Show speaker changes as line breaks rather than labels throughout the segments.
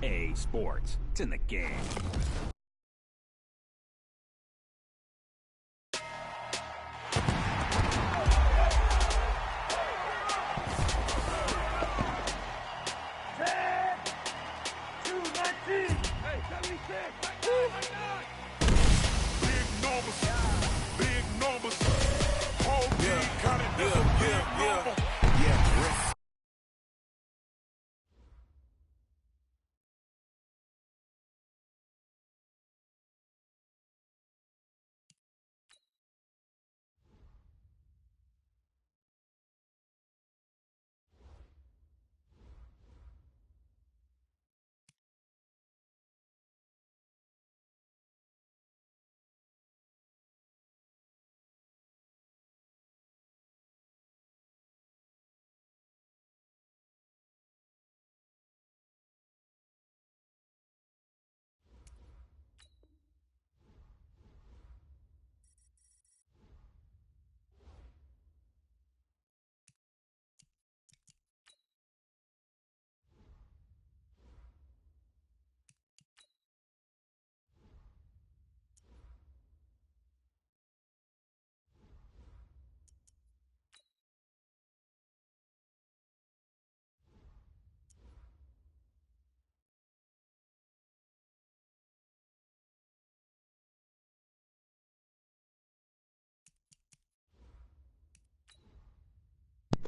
EA Sports. It's in the game.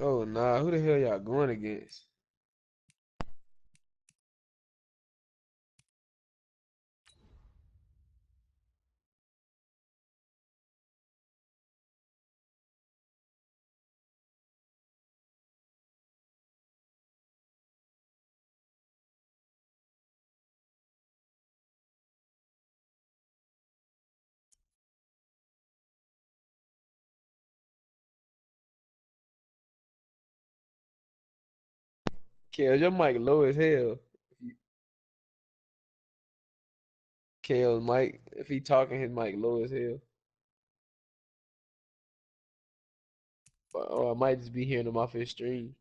Oh, nah. Who the hell y'all going against? Kale, your mic low as hell. Kale's mic, if he talking, his mic low as hell. Or I might just be hearing him off his stream.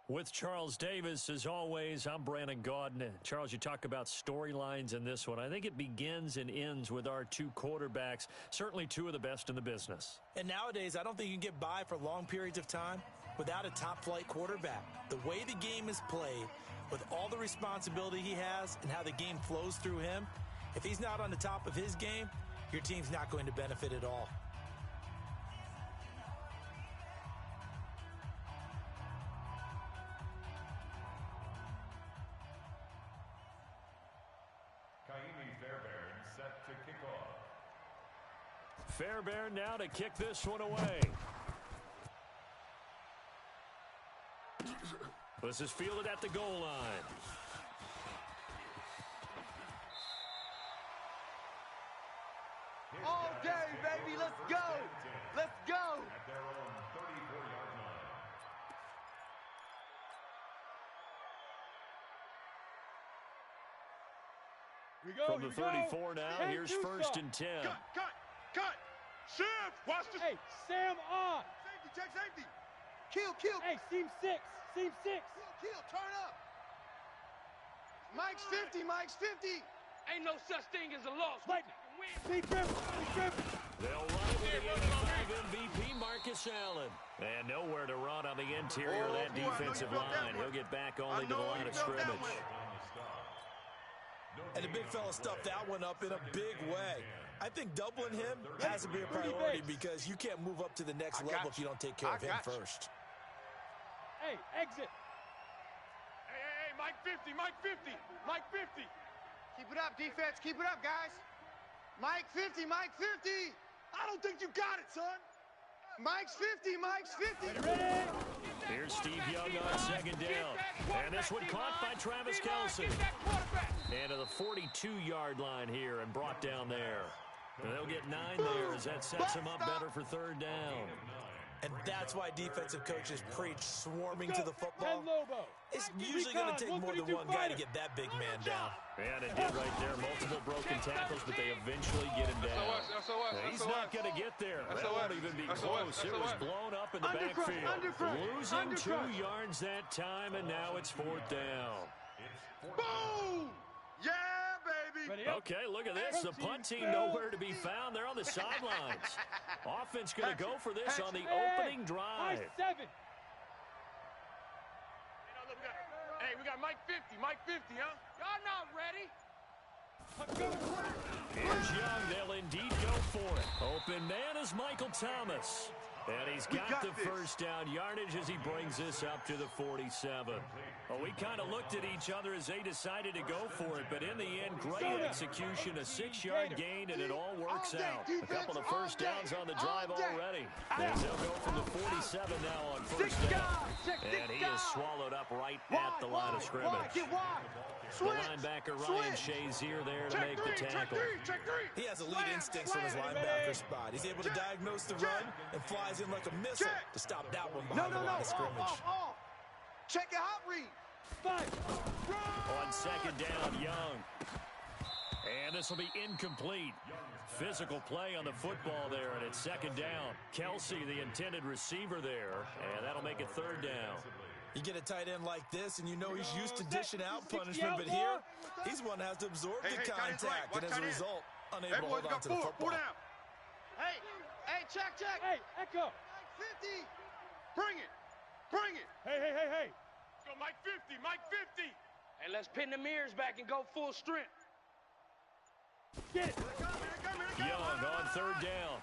With Charles Davis, as always, I'm Brandon Gaudin. Charles, you talk about storylines in this one. I think it begins and ends with our two quarterbacks, certainly two of the best in the business.
And nowadays, I don't think you can get by for long periods of time without a top-flight quarterback. The way the game is played, with all the responsibility he has and how the game flows through him, if he's not on the top of his game, your team's not going to benefit at all.
Fairbairn now to kick this one away. This is fielded at the goal line.
All day, baby. Let's go. Let's go.
At their own 34-yard line.
We go.
From the 34 now, here's first and 10.
Cut. Shift. Watch this.
Hey, Sam on.
Safety, check safety.
Kill. Hey, seam six.
Kill, turn up. Mike's 50.
Ain't no such thing as a loss. Wait. Be driven.
They'll run with the 85 MVP, Marcus Allen. And nowhere to run on the interior of that defensive line. He'll get back only to the line of scrimmage.
And the big fella stuffed that one up in a big way. I think doubling him has to be a priority because you can't move up to the next level if you don't take care of him first.
Hey, exit. Hey, Mike 50, Mike 50, Mike 50.
Keep it up, defense. Keep it up, guys. Mike 50, Mike 50. I don't think you got it, son. Mike's 50, Mike's 50.
Ready?
Here's Steve Young on second down. And this one caught by Travis Kelce. And to the 42-yard line here and brought down there. And they'll get 9 there as that sets them up better for third down.
And that's why defensive coaches preach swarming to the football. It's usually going to take more than one guy to get that big man down.
And it did right there. Multiple broken tackles, but they eventually get him down. He's not going to get there. That won't even be close. It was blown up in the backfield. Losing 2 yards that time, and now it's fourth down.
Boom! Yeah, baby.
Okay, look at this. The punt team nowhere to be found. They're on the sidelines. Offense going to go for this on the opening drive.
7.
Hey, we got Mike 50, Mike 50, huh?
Y'all not ready.
Here's Young. They'll indeed go for it. Open man is Michael Thomas. And he's got the first down yardage as he brings this up to the 47. Well, we kind of looked at each other as they decided to go for it, but in the end, great execution, a 6-yard gain, and it all works out. A couple of first downs on the drive already. As they'll go from the 47 now on first down. And he is swallowed up right at the line of scrimmage. The linebacker Ryan Shazier there to make the tackle.
He has elite instincts from his linebacker spot. He's able to diagnose the run and flies in like a missile to stop that one behind the line of scrimmage.
Check your hot read.
On second down, Young. And this will be incomplete. Physical play on the football there, and it's second down. Kelce, the intended receiver there, and that'll make it third down.
You get a tight end like this, and you know he's used to dishing out punishment, but here, he's one that has to absorb the contact, and as a result, unable to hold on to the football.
Hey, check.
Hey, Echo.
50. Bring it.
Hey.
Go, Mike 50, Mike 50.
Hey, let's pin the mirrors back and go full strength. Get it.
Young on third down.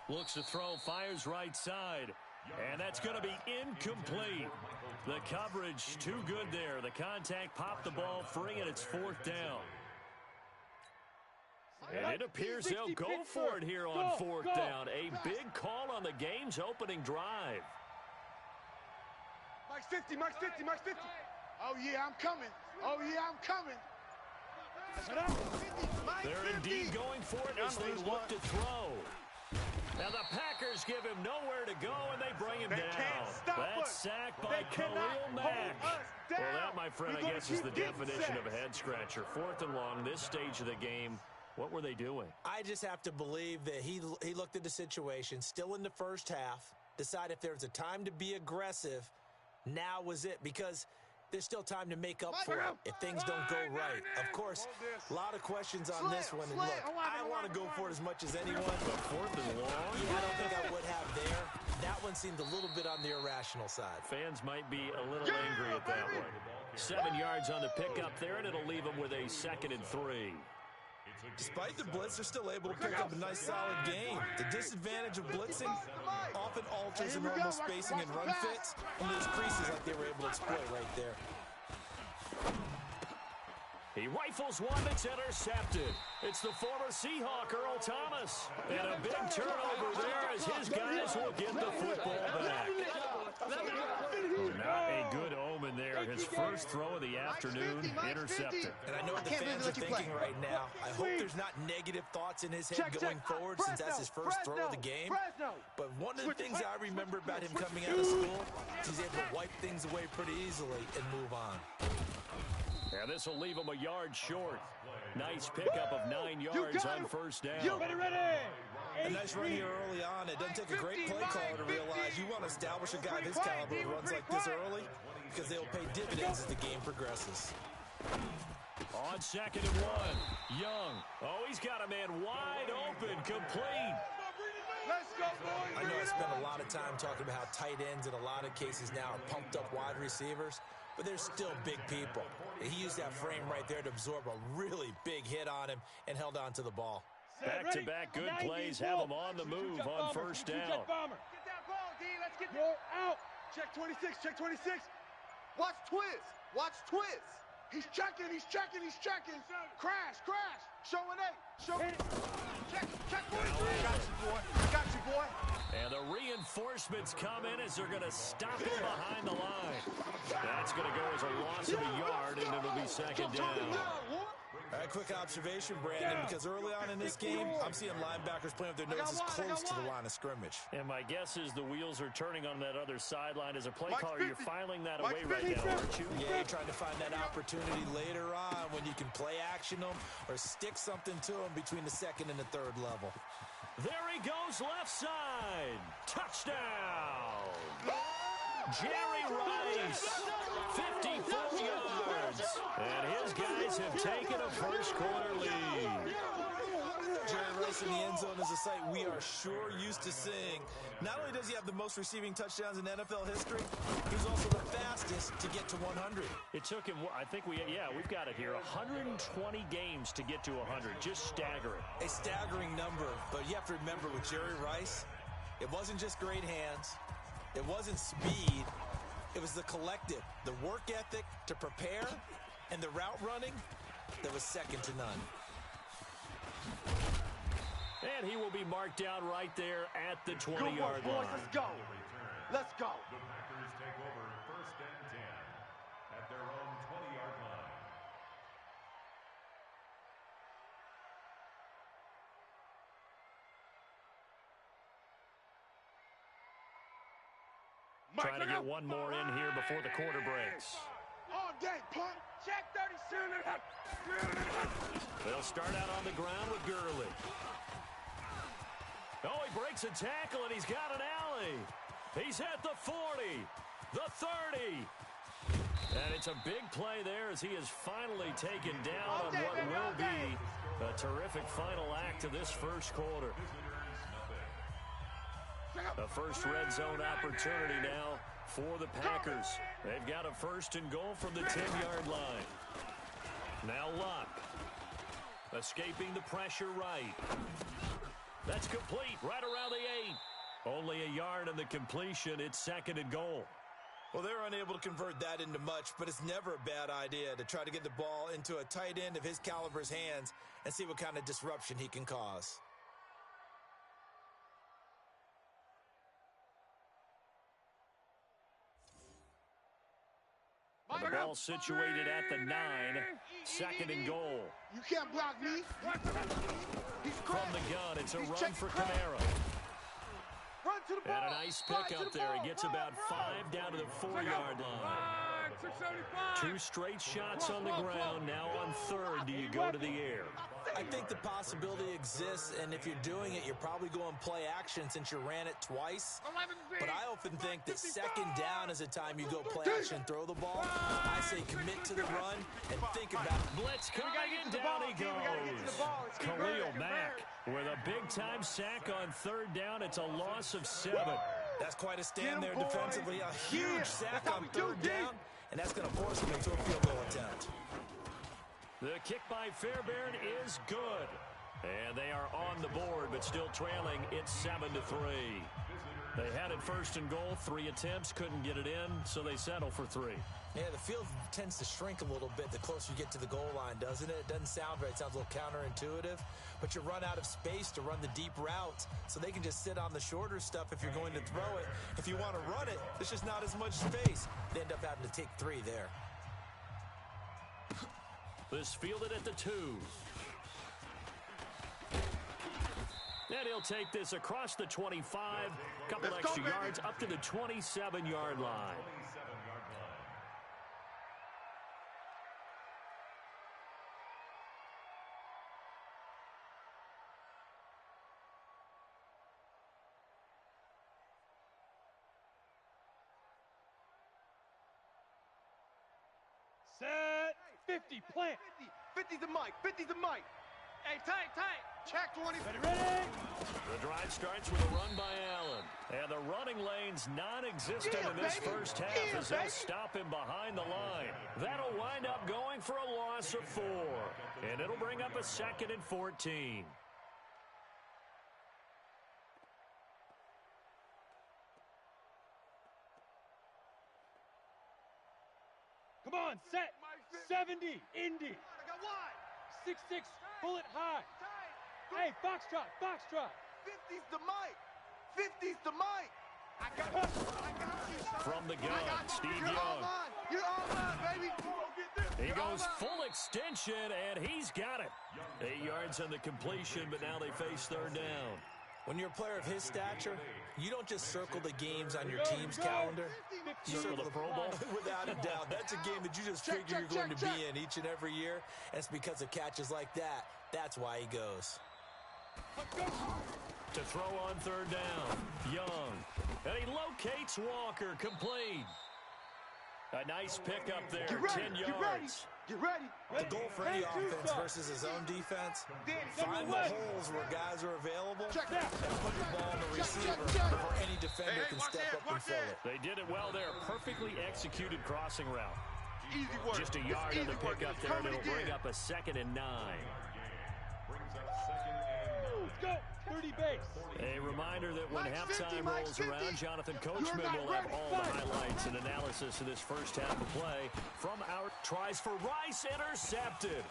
Looks to throw, fires right side. And that's going to be incomplete. The coverage too good there. The contact popped the ball free, and it's fourth down. And it appears they'll go for it here on fourth down. A big call on the game's opening drive.
Mike's 50, Mike's 50, Mike's 50. Oh, yeah, I'm coming.
They're indeed going for it as they look to throw. Now the Packers give him nowhere to go, and they bring him down. That's sacked by Khalil Mack. Well, that, my friend, I guess is the definition of a head-scratcher. Fourth and long, this stage of the game. What were they doing?
I just have to believe that he looked at the situation, still in the first half, decided if there was a time to be aggressive, now was it, because there's still time to make up for it if things don't go right. Of course, a lot of questions on this one. And look, I want to go for it as much as anyone.
But fourth and long?
Yeah, I don't think I would have there. That one seemed a little bit on the irrational side.
Fans might be a little angry at that one. 7 yards on the pickup there, and it'll leave them with a 2nd and 3.
Despite the blitz, they're still able to pick up a nice solid game. The disadvantage of blitzing often alters the normal spacing and run fits, and those creases like they were able to exploit right there.
He rifles one that's intercepted. It's the former Seahawk, Earl Thomas. And a big turnover there as his guys will get the football back. Not a good omen there. His first throw of the afternoon intercepted.
And I know what the fans are thinking right now. I hope there's not negative thoughts in his head going forward since that's his first throw of the game. But one of the things I remember about him coming out of school is he's able to wipe things away pretty easily and move on.
And this will leave him a yard short. Nice pickup of 9 yards on first down.
A nice run here early on. It doesn't take a great play caller to realize you want to establish a guy this caliber who runs like this early because they'll pay dividends as the game progresses.
On 2nd and 1, Young. Oh, he's got a man wide open, complete.
Let's go, boys.
I know I spent a lot of time talking about how tight ends in a lot of cases now are pumped up wide receivers. but they're still big people. He used that frame right there to absorb a really big hit on him and held on to the ball.
Back-to-back good plays have him on the move on first down.
Get that ball, D. Let's get that. Out. Check 26. Check 26. Watch Twiz. Watch Twiz. He's checking. He's checking. He's checking. Crash. Crash. Show an 8. Show it. Check 43. Got you, boy. Got you, boy.
And the reinforcements come in as they're going to stop him behind the line. That's going to go as a loss of a yard, and it'll be second down.
All right, quick observation, Brandon, because early on in this game, I'm seeing linebackers playing with their noses close to the line of scrimmage.
And my guess is the wheels are turning on that other sideline. As a play caller, you're filing that away right now, aren't you?
Yeah, you're trying to find that opportunity later on when you can play action them or stick something to them between the second and the third level.
There he goes, left side. Touchdown. Jerry Rice, 54 yards. And his guys have taken a first-quarter lead.
Jerry Rice in the end zone is a sight we are sure used to seeing. Not only does he have the most receiving touchdowns in NFL history, he's also the fastest to get to 100.
It took him, I think we've got it here, 120 games to get to 100. Just staggering.
A staggering number, but you have to remember with Jerry Rice, it wasn't just great hands. It wasn't speed. It was the collective, the work ethic to prepare, and the route running that was second to none.
And he will be marked down right there at the 20-yard line.
Let's go. Let's go.
The Packers take over first and 10 at their own 20-yard line.
Trying to get one more in here before the quarter breaks.
All day, punt. Check 37.
They'll start out on the ground with Gurley. Oh, he breaks a tackle, and he's got an alley. He's at the 40, the 30. And it's a big play there as he is finally taken down on what will be a terrific final act of this first quarter. A first red zone opportunity now for the Packers. They've got a first and goal from the 10-yard line. Now Luck. Escaping the pressure right. That's complete right around the 8. Only a yard in the completion. It's second and goal.
Well, they're unable to convert that into much, but it's never a bad idea to try to get the ball into a tight end of his caliber's hands and see what kind of disruption he can cause.
And the ball situated at the 9. Second and goal.
You can't block me. He's
From the gun, it's a run for Kamara.
Run to the ball.
And a nice pick up there. He gets about 5 down to the 4-yard line. 2 straight shots on the ground. Now on third, do you go to the air?
I think the possibility exists, and if you're doing it, you're probably going play action since you ran it twice. But I often think that second down is a time you go play action and throw the ball. I say commit to the run and think about it.
Blitz coming in, down he goes. Khalil Mack with a big-time sack on third down. It's a loss of 7.
That's quite a stand there defensively. A huge sack on third down, and that's going to force him into a field goal attempt.
The kick by Fairbairn is good. And they are on the board, but still trailing. It's 7-3. They had it first and goal. 3 attempts, couldn't get it in, so they settle for 3.
Yeah, the field tends to shrink a little bit the closer you get to the goal line, doesn't it? It doesn't sound right. It sounds a little counterintuitive. But you run out of space to run the deep routes, so they can just sit on the shorter stuff if you're going to throw it. If you want to run it, there's just not as much space. They end up having to take 3 there.
This fielded at the 2. And he'll take this across the 25. Couple extra yards up to the 27-yard line.
Set. 50, plant.
50's the mic. 50's the mic. Hey, tight. Check 20.
Ready?
The drive starts with a run by Allen. And the running lane's non-existent in this first half as they'll stop him behind the line. That'll wind up going for a loss of 4. And it'll bring up a 2nd and 14.
Come on, set. 70, Indy.
I got wide.
6-6, bullet high. Hey, foxtrot, foxtrot.
50's the mic. 50's the mic. I got you, son.
From the gun, Steve
You're
Young.
all mine. You're all mine, baby.
He
You're all
goes
mine.
full extension, and he's got it. 8 yards on the completion, but now they face 3rd down.
When you're a player of his stature, you don't just circle the games on your team's calendar. You circle the Pro Bowl. Without a doubt. That's a game that you just figure you're going to be in each and every year. And it's because of catches like that. That's why he goes.
To throw on 3rd down, Young. And he locates Walker, complete. A nice pickup there,
Get ready,
10
get ready.
yards.
Get ready.
The goal for any offense versus his own defense, find the holes where guys are available
Check that.
and put the ball on the receiver before any defender can step up and fill it.
They did it well there. Perfectly executed crossing route.
Easy work.
Just a
It's
yard on the
easy work.
pickup
It's
there, and
coming
it'll bring
again.
up a 2nd and 9.
Brings up 2nd and 9.
Let's go. 30 base.
A reminder that when
Mike's 50,
halftime
Mike's
rolls around,
50.
Jonathan
You're
Coachman
not
will have
ready.
all the highlights and analysis of this first half of play. From our tries for Rice, intercepted.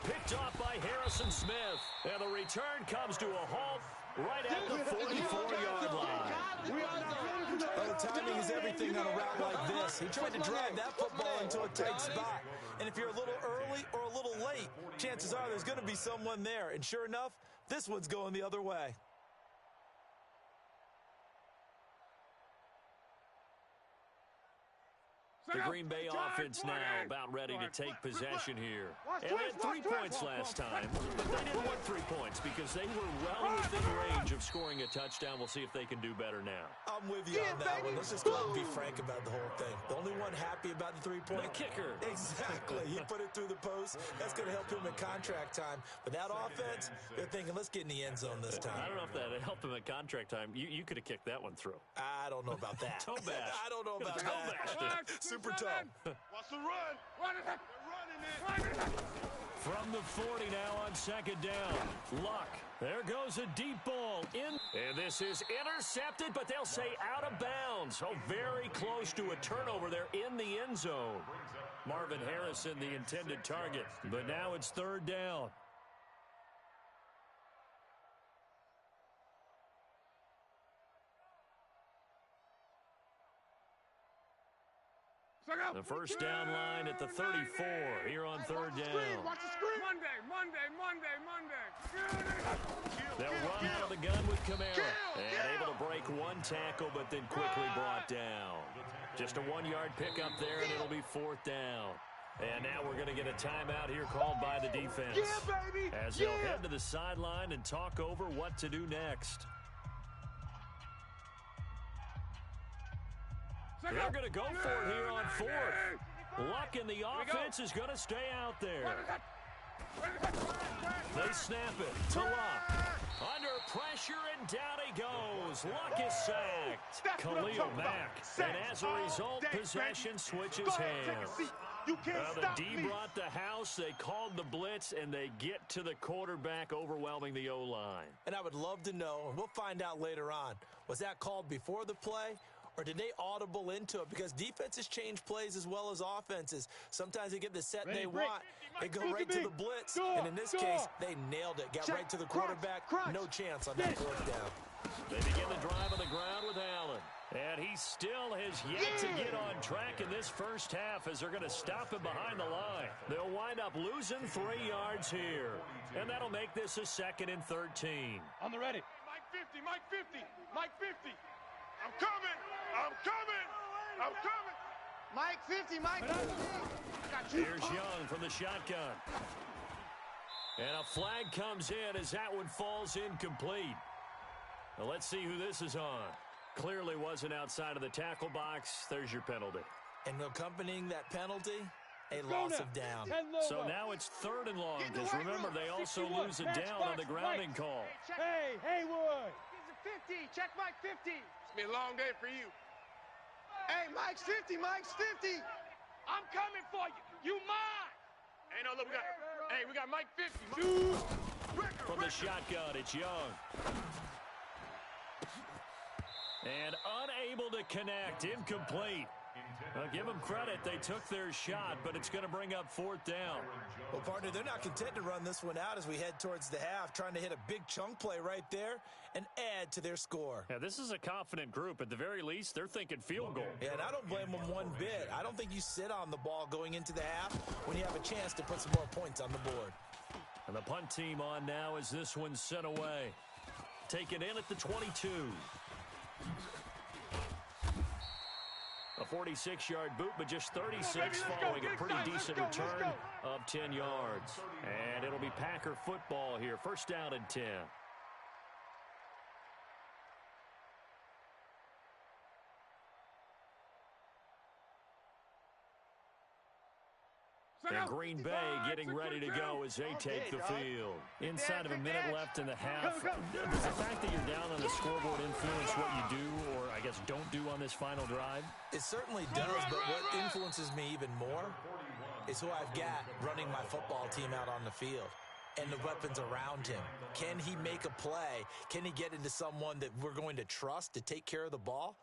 Picked off by Harrison Smith. And the return comes to a halt right at the 44-yard line.
The timing is everything on a route like this. He tried to drive that football into a tight spot. And if you're a little early or a little late, chances are there's going to be someone there. And sure enough, this one's going the other way.
The Green Bay offense now about ready to take possession here. And they had 3 points last time, but they didn't want 3 points because they were well within range of scoring a touchdown. We'll see if they can do better now.
I'm with you on that one. Let's just go out and be frank about the whole thing. The only one happy about the 3-point.
The kicker.
Exactly. He put it through the post. That's going to help him at contract time. But that offense, they're thinking, let's get in the end zone this time.
I don't know if that helped him at contract time. You could have kicked that one through.
I don't know about that.
Toe bash.
I don't know about
Toe bashed
that.
it.
Super tough.
Watch the run. Run it. They're running it.
From the 40 now on 2nd down. Luck. There goes a deep ball in. And this is intercepted, but they'll say out of bounds. Oh, very close to a turnover there in the end zone. Marvin Harrison, the intended target. But now it's 3rd down. The first down line at the 34 here on 3rd down.
Watch the screen.
Monday.
They'll run out of the gun with Kamara. And able to break one tackle, but then quickly brought down. Just a 1-yard pickup there, and it'll be 4th down. And now we're going to get a timeout here called by the defense.
Yeah, baby.
As they'll head to the sideline and talk over what to do next. They're going to go for it here on 4th. Luck in the offense is going to stay out there. They snap it to Luck. Under pressure, and down he goes. Luck is sacked. Khalil Mack. And as a result, possession switches hands.
You can't
The
stop
D
me.
brought the house. They called the blitz, and they get to the quarterback, overwhelming the O-line.
And I would love to know, and we'll find out later on, was that called before the play? Or did they audible into it? Because defenses change plays as well as offenses. Sometimes they get the set they want. They go right to the blitz. And in this case, they nailed it. Got right to the quarterback. No chance on that 4th down.
They begin the drive on the ground with Allen. And he still has yet to get on track in this first half as they're going to stop him behind the line. They'll wind up losing 3 yards here. And that'll make this a 2nd and 13.
On the ready.
Mike 50, Mike 50, Mike 50. I'm coming. I'm coming. I'm coming. Mike 50, Mike 50. I got you.
Here's Young from the shotgun. And a flag comes in as that one falls incomplete. Now let's see who this is on. Clearly wasn't outside of the tackle box. There's your penalty.
And accompanying that penalty, a loss of down.
So now it's 3rd and long, because remember, they also lose a down on the grounding call.
Hey, Haywood.
He's a 50. Check Mike 50. It's been a long day for you. Hey, Mike's 50. Mike's 50.
I'm coming for you. You mine.
Hey, no, look, we got Mike 50.
From the shotgun, it's Young. And unable to connect, incomplete. Well, give them credit. They took their shot, but it's going to bring up 4th down.
Well, partner, they're not content to run this one out as we head towards the half, trying to hit a big chunk play right there and add to their score.
Yeah, this is a confident group. At the very least, they're thinking field goal.
Yeah, and I don't blame them one bit. I don't think you sit on the ball going into the half when you have a chance to put some more points on the board.
And the punt team on now as this one's sent away. Taken in at the 22. A 46-yard boot, but just 36 following a pretty decent return of 10 yards. And it'll be Packer football here. 1st down and 10. And Green Bay getting ready to go as they take the field. Inside of a minute left in the half. Does the fact that you're down on the scoreboard influence what you do, or I guess don't do on this final drive?
It certainly does, but what influences me even more is who I've got running my football team out on the field and the weapons around him. Can he make a play? Can he get into someone that we're going to trust to take care of the ball?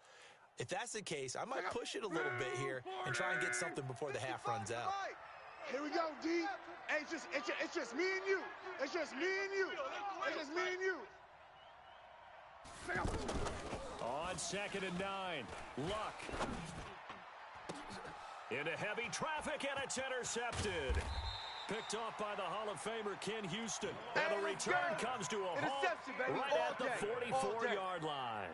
If that's the case, I might push it a little bit here and try and get something before the half runs out.
Here we go, D. Hey, it's just me and you. It's just me and you. It's just me and you.
On 2nd and 9, Luck. Into heavy traffic, and it's intercepted. Picked off by the Hall of Famer Ken Houston. And the return comes to a halt right at the 44-yard line.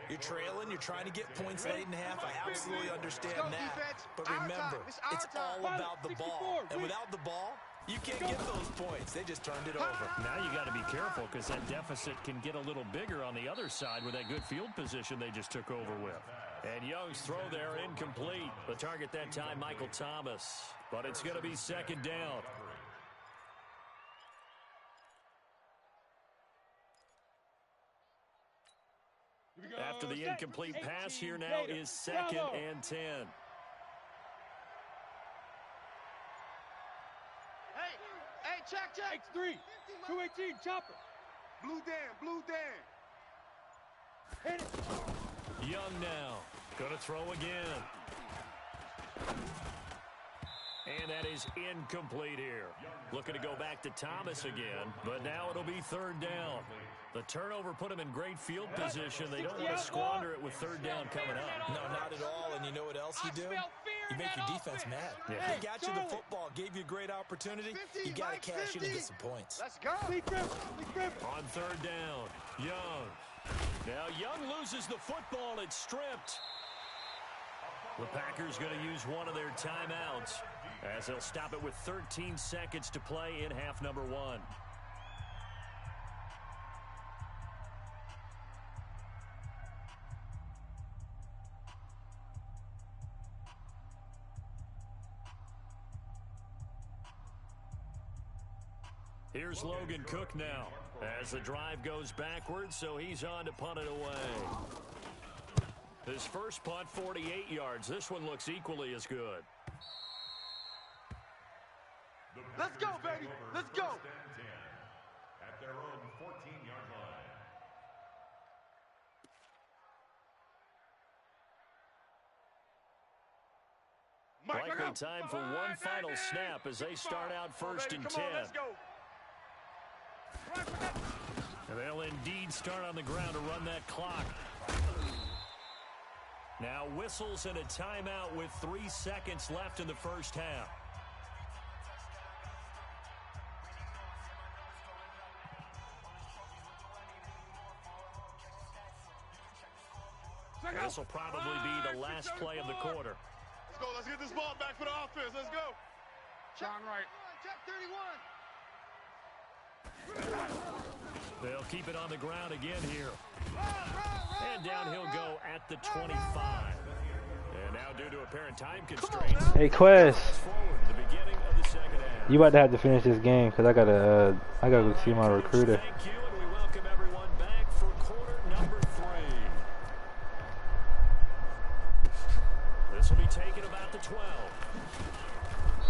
You're trailing, you're trying to get points late in half. I absolutely understand that. But remember, it's all about the ball. And without the ball, you can't get those points. They just turned it over.
Now you got to be careful because that deficit can get a little bigger on the other side with that good field position they just took over with. And Young's throw there incomplete. The target that time, Michael Thomas. But it's going to be 2nd down. After the incomplete pass, here now is 2nd and 10.
Hey, check.
X3, 218, chopper.
Blue Dan.
Hit it.
Young now. Going to throw again. And that is incomplete here. Looking to go back to Thomas again, but now it'll be 3rd down. The turnover put him in great field position. They don't want to squander it with 3rd down coming up.
No, not at all. And you know what else you do? You make your defense mad.
Yeah.
They got you the football, gave you a great opportunity. You got to cash in and get some points.
Let's go.
On 3rd down, Young. Now Young loses the football. It's stripped. The Packers going to use one of their timeouts as they'll stop it with 13 seconds to play in half number 1. Here's Logan Cook now as the drive goes backwards, so he's on to punt it away. His first punt, 48 yards. This one looks equally as good.
Let's go, baby. Let's go.
At their own 14-yard line.
Likely time for one final snap as they start out 1st and 10.
Let's go.
And they'll indeed start on the ground to run that clock. Now whistles and a timeout with 3 seconds left in the first half. This will probably be the last play of the quarter.
Let's go. Let's get this ball back for the offense. Let's go. John Wright. Check 31.
They'll keep it on the ground again here. And down he'll go at the 25. And And now due to apparent time constraints,
Hey, Quest,
forward to the beginning of the second half.
you about to have to finish this game because I gotta go see my recruiter.
Thank you, and we welcome everyone back for quarter number 3. This will be taken about the 12.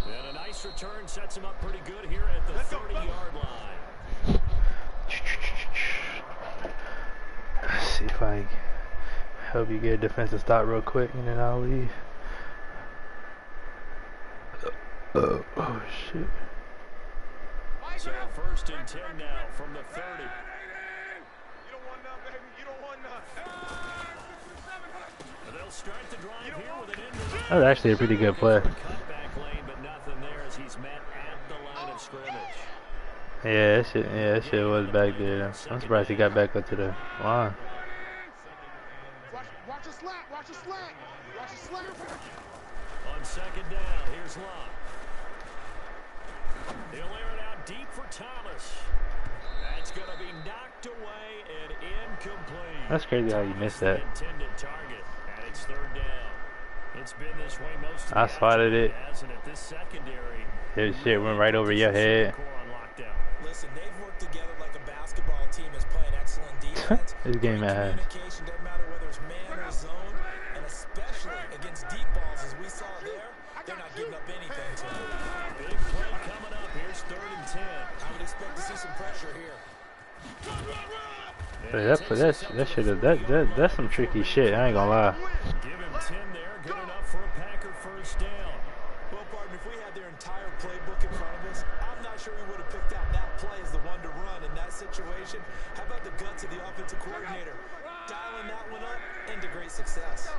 And a nice return sets him up pretty good here at the 30-yard line.
Let's see if I help you get a defensive stop real quick and then I'll leave. Oh shit.
So first and 10 now from the 30.
You don't want none, baby. You don't want none.
And they'll start the drive here with an end.
That was actually a pretty good play.
Cutback lane, but nothing there as he's met at the line of scrimmage.
Yeah, that shit was back there. I'm surprised he got back up to the line.
Watch a slant. Watch a slant. Watch a slant.
On second down, here's Locke. He'll air it out deep for Thomas. That's going to be knocked away and incomplete.
That's crazy how you missed that.
Intended target, and it's third down. It's been this way most of
I
the
spotted it.
hasn't it? This secondary.
His shit went right over your head.
Listen, they've worked together like a basketball team is playing excellent defense.
This game has.
Communication doesn't matter whether it's man or zone, and especially against deep balls as we saw there, they're not giving up anything to them.
Big play coming up. Here's third and 10.
I would expect to see some pressure here.
That's some tricky shit. I ain't gonna lie.
Give him 10 there. Good enough for a Packer first down.
Well, partner, if we had their entire playbook in front of us, I'm not sure we would have picked out that play as the one to run in that situation. How about the guts of the offensive coordinator? Dialing that one up into great success.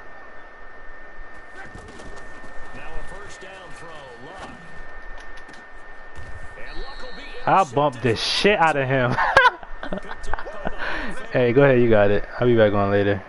Now a first down throw. Locke. And Locke will be
I'll bump the shit out of him. Hey, go ahead. You got it. I'll be back on later.